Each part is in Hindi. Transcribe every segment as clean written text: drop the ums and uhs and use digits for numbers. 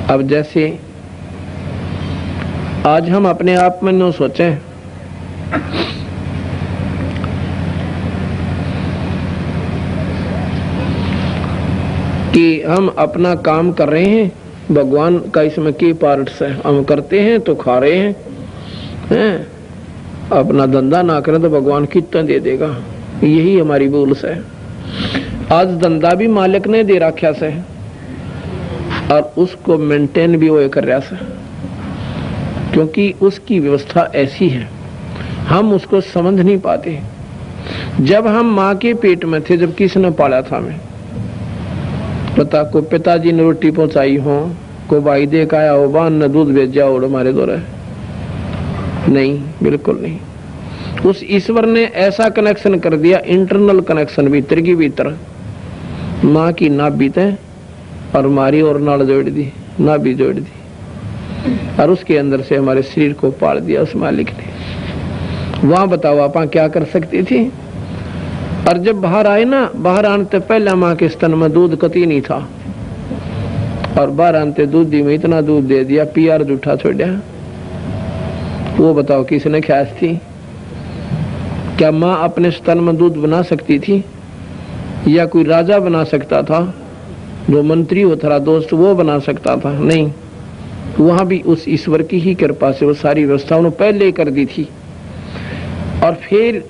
अब जैसे आज हम अपने आप में न सोचें कि हम अपना काम कर रहे हैं, भगवान का इसमें की पार्ट्स है, हम करते हैं तो खा रहे हैं, अपना धंधा ना करें तो भगवान कितना दे देगा। यही हमारी भूल है। आज धंधा भी मालिक ने दे रखा से और उसको मेंटेन भी वो कर रहा से, क्योंकि उसकी व्यवस्था ऐसी है, हम उसको समझ नहीं पाते। जब हम माँ के पेट में थे, जब किसने पाला था हमें, पता को पिताजी ने रोटी पहुंचाई हो, को भाई देख आया हो, बान ने दूध भेजा हो हमारे द्वारा? नहीं, बिल्कुल नहीं। उस ईश्वर ने ऐसा कनेक्शन कर दिया, इंटरनल कनेक्शन भीतर की भीतर, माँ की नाभि तय और हमारी और नाल जोड़ दी, नाभि जोड़ दी, और उसके अंदर से हमारे शरीर को पाल दिया उस मालिक ने। वहां बताओ आप क्या कर सकती थी? और जब बाहर आए ना, बाहर आने से पहले माँ के स्तन में दूध कती नहीं था, और बाहर आने दूधी में इतना दूध दे दिया, पियार जूठा छोड़ा। वो बताओ किसने ख्यास थी? क्या माँ अपने स्तन में दूध बना सकती थी, या कोई राजा बना सकता था, जो मंत्री हो था दोस्त वो बना सकता था? नहीं, वहां भी उस ईश्वर की ही कृपा से वो सारी व्यवस्था उन्होंने पहले कर दी थी। और फिर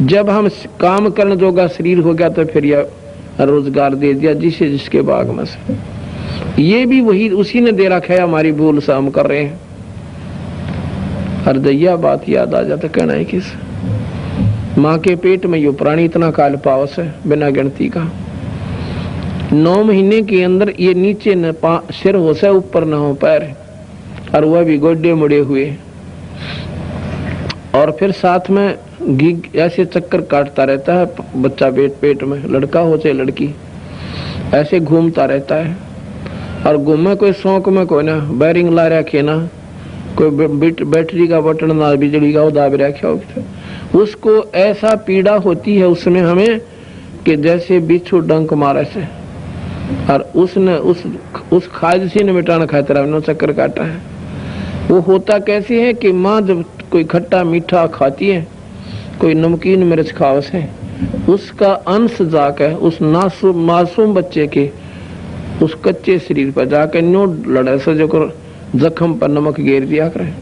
जब हम काम करने जोगा शरीर हो गया तो फिर यह रोजगार दे दिया जिसे जिसके बाग में से। ये भी वही उसी ने दे रखा है, हमारी भूल से हम कर रहे हैं। हरदैया बात याद आ जाता, कहना है किस माँ के पेट में यो प्राणी इतना काल पावस है बिना गिनती का। 9 महीने के अंदर ये नीचे न सिर हो से, ऊपर न हो पैर, और वह भी गोड्डे मुड़े हुए, और फिर साथ में घी ऐसे चक्कर काटता रहता है बच्चा पेट में, लड़का हो चाहे लड़की, ऐसे घूमता रहता है। और घूमे कोई शौक में कोई ना, बैरिंग ला रखे ना, कोई बैटरी का बटन ना, बिजली का वो दाब रखा हो, उसको ऐसा पीड़ा होती है उसमें हमें कि जैसे बिच्छू डंक मारे से। और उसने उस खाज से न मिटाना खातिर हमने चक्कर काटा है। वो होता कैसे है कि माँ जब कोई खट्टा मीठा खाती है, कोई नमकीन मिर्च खावस है, उसका अंश जाकर उस मासूम बच्चे के उस कच्चे शरीर पर जाकर न्यू लड़े से जो जख्म पर नमक घेर दिया करे,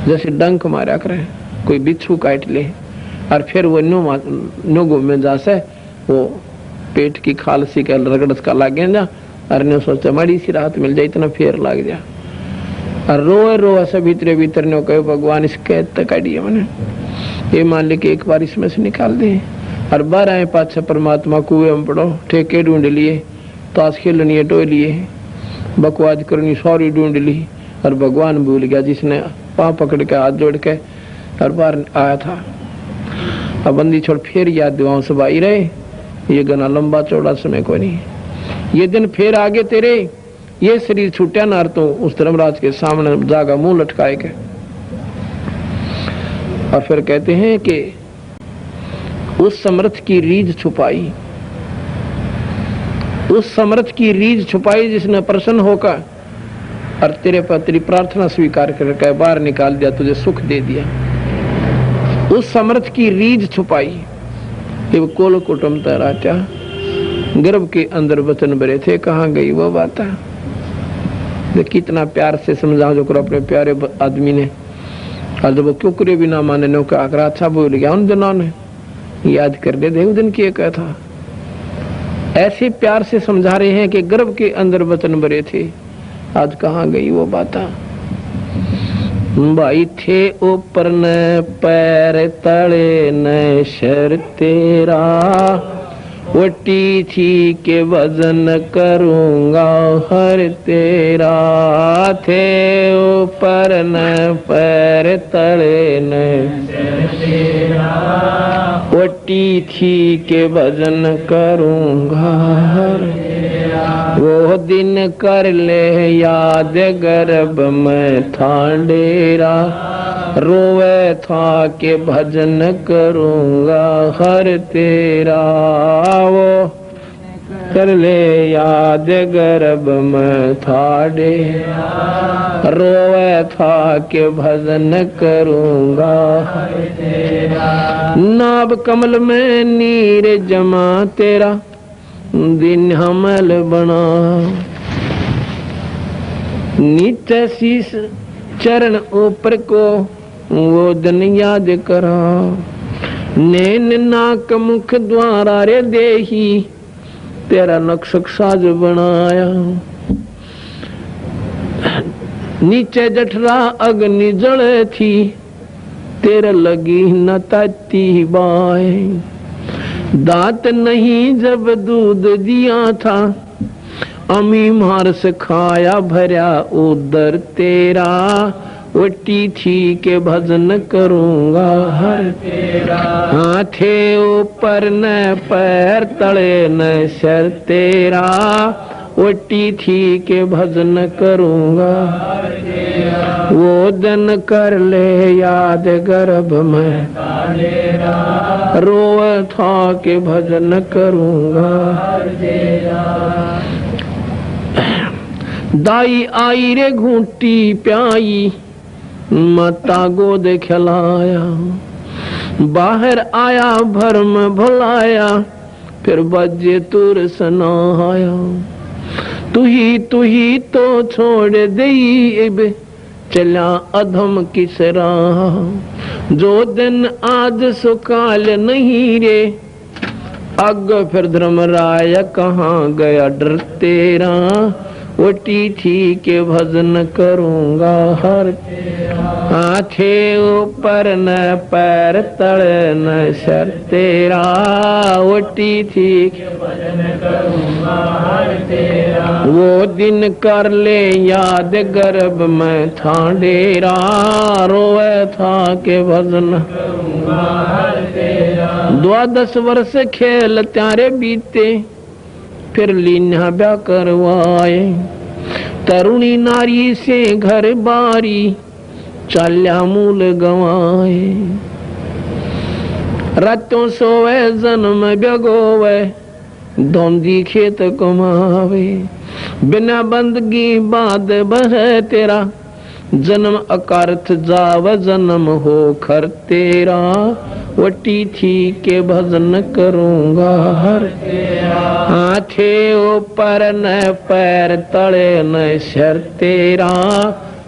जैसे डंक मारा करे, कोई बिच्छू काट ले, और फिर वो न्यू घूमे जा से वो पेट की खाल सी का रगड़स का लागे जा, और न्यू सोचा बड़ी सी राहत मिल जाए, इतना फेर लाग जा, और रोए ऐसा भीतर ने कहे भगवान इसके काटिए मैंने, ये मान ले कि एक बार इसमें से निकाल दे। और बार आए पाछा परमात्मा कुएं में पड़ो, ठेके ढूंढ लिए, ताश खेलनी टो लिए, बकवाद करनी सॉरी ढूंढ ली, और भगवान भूल गया जिसने पाँव पकड़ के हाथ जोड़ के हर बार आया था। अब बंदी छोड़ फिर याद दिवाओं सब आई रहे, ये गना लंबा चौड़ा समय को नहीं, ये दिन फिर आगे तेरे ये शरीर छूटा नार तो उस धर्मराज के सामने जागा मुंह लटकाए के। और फिर कहते हैं कि उस समर्थ की रीझ छुपाई, उस समर्थ की रीझ छुपाई जिसने प्रसन्न होकर और तेरे पर तेरी प्रार्थना स्वीकार करके बाहर निकाल दिया, तुझे सुख दे दिया। उस समर्थ की रीझ छुपाई कि वो कोल कुटुंब तैराचा गर्भ के अंदर वचन भरे थे, कहाँ गई वो बात? कितना प्यार से समझा जो कर अपने प्यारे आदमी ने, और जब वो क्यों भी ना माने नो का आकर अच्छा बोल गया, उन दिनों ने याद कर दे देव दिन की क्या था। ऐसे प्यार से समझा रहे हैं कि गर्भ के अंदर वचन भरे थे, आज कहाँ गई वो बात? भाई थे ऊपर न पैर तले न शर तेरा, वटी थी के वजन करूंगा हर तेरा, थे ऊपर न पैर तले न वटी थी के वजन करूंगा हर, वो दिन कर ले याद गर्भ में था डेरा, रोवे था के भजन करूंगा हर तेरा, वो कर ले याद गर्भ में था डेरा, रोवे था के भजन करूंगा नाभ कमल में नीर जमा तेरा दिन हमल बना, नीचे शीश चरण ऊपर को वो दिन याद करा, नैन नाक मुख द्वारा रे देही तेरा नक्शक साज बनाया, नीचे जठरा अग्नि जले थी तेरे लगी न ताती बाय, दांत नहीं जब दूध दिया था अमी मार से खाया भरा उदर तेरा, वटी थी के भजन करूंगा हर तेरा, हाथे ऊपर न पैर तले न सर तेरा, वटी थी के भजन करूंगा हर तेरा, वो दिन कर ले याद गर्भ में रोव था के भजन करूंगा हर तेरा, दाई आई रे घूंटी प्याई माता गोद खिलाया, बाहर आया भरम भुलाया फिर बजे तुर सनाया, तू ही तो छोड़ दई चला अधम किस राह, जो दिन आज सुकाल नहीं रे अग फिर धर्मराय कहाँ गया डर तेरा, वटी थी के भजन करूंगा हर तेरा, हाथे ऊपर न पैर तले न सर तेरा, वटी थी के भजन करूंगा हर तेरा, वो दिन कर ले याद गर्भ में था डेरा, रोए था के भजन करूंगा हर तेरा, 12 वर्ष खेल त्यारे बीते फिर लीना ब्याह करवाए, तरुणी नारी से घर बारी चाल्या मूल गवाए, रातों सोवे जन्म जगोवे धोंदी खेत कमावे, बिना बंदगी बाद बह तेरा जन्म अकारथ जाव जन्म हो खर तेरा, वटी थी के भजन करूंगा हर तेरा, हाथे ऊपर न पैर तले न सर तेरा,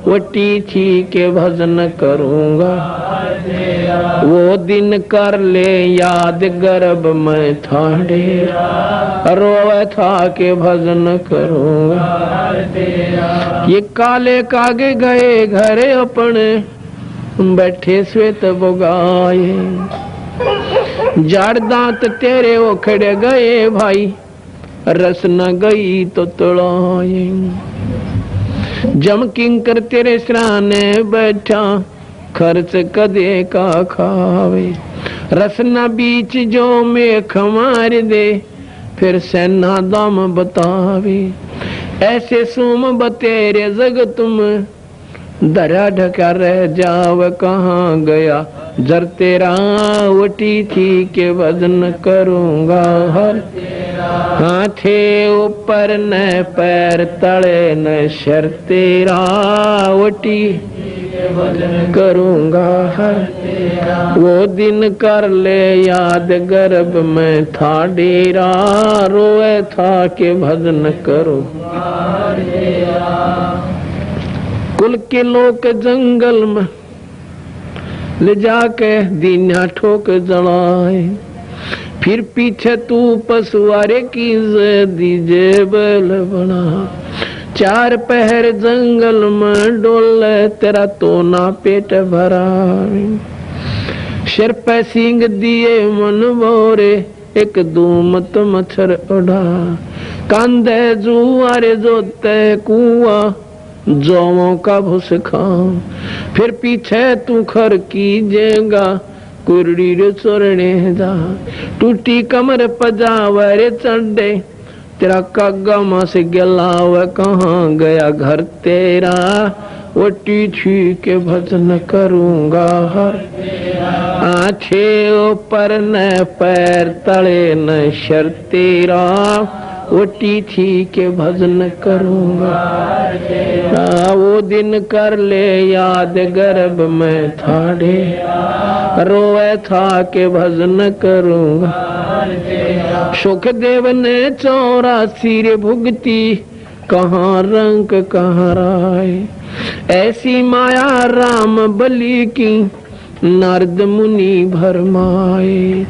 वटी थी के भजन करूंगा हर तेरा, वो दिन कर ले याद गर्भ में था डेरा, रोवे था के भजन करूंगा हर तेरा, ये काले कागे गए घरे अपने बैठे श्वेत बोगाए, जाड़ दांत तेरे उखड़ गए भाई रस न गई तो तड़ाए, जम किंकर तेरे सराने बैठा खर्च कदे का खावे, रस न बीच जो मेख मार दे फिर सेना दाम बतावे, ऐसे सुम बतेरे जग तुम दरा ढका रह जाव कहाँ गया जर तेरा, वटी थी के भजन करूंगा हर तेरा, हाथे ऊपर न पैर तले न सर तेरा, वटी भजन करूंगा हर तेरा, वो दिन कर ले याद गर्भ में था डेरा, रोए था के भजन करूंगा हर तेरा, कुल के लोग जंगल में ले जाके दीना ठोक जलाए, फिर पीछे तू पशुआरे की दीजे बैल बना, 4 पहर जंगल में डोले तेरा तो ना पेट भरा, सिर पे सींग दिए मन बोरे एक दूमत मच्छर उड़ा, कांधे जुआरे जोते कुआ जौओं का भूस खाओ, फिर पीछे तू खर कीजेगा कुरड़ी रे चोरने जा, टूटी कमर पजावरे चढ़े तेरा कागा से गलाव कहाँ गया घर तेरा, वटी थी के भजन करूंगा हर तेरा, आँखे ऊपर न पैर तले न सर तेरा, ओटी थी के भजन करूंगा। वो दिन कर ले याद गर्भ में थाड़े, रोए था के भजन करूंगा। सुखदेव ने 84 रे भुगती, कहाँ रंग कहाँ राय। ऐसी माया राम बलि की, नारद मुनि भरमाए।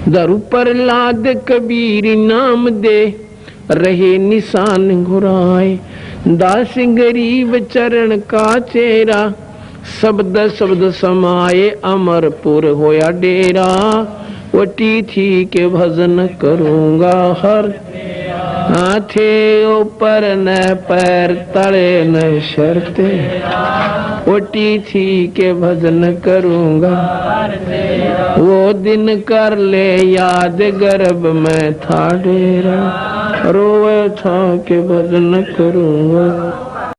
दरु पर लाद कबीर नाम दे, रहे निशान घुराए। दास गरीब चरण का चेरा, शब्द शब्द समाये अमरपुर होया डेरा। ओटी थी के भजन करूंगा हर, हाथे ऊपर न पैर तले न शर्ते। ओटी थी के भजन करूंगा, वो दिन कर ले याद गर्भ में था डेरा। रोए था के भजन करूंगा।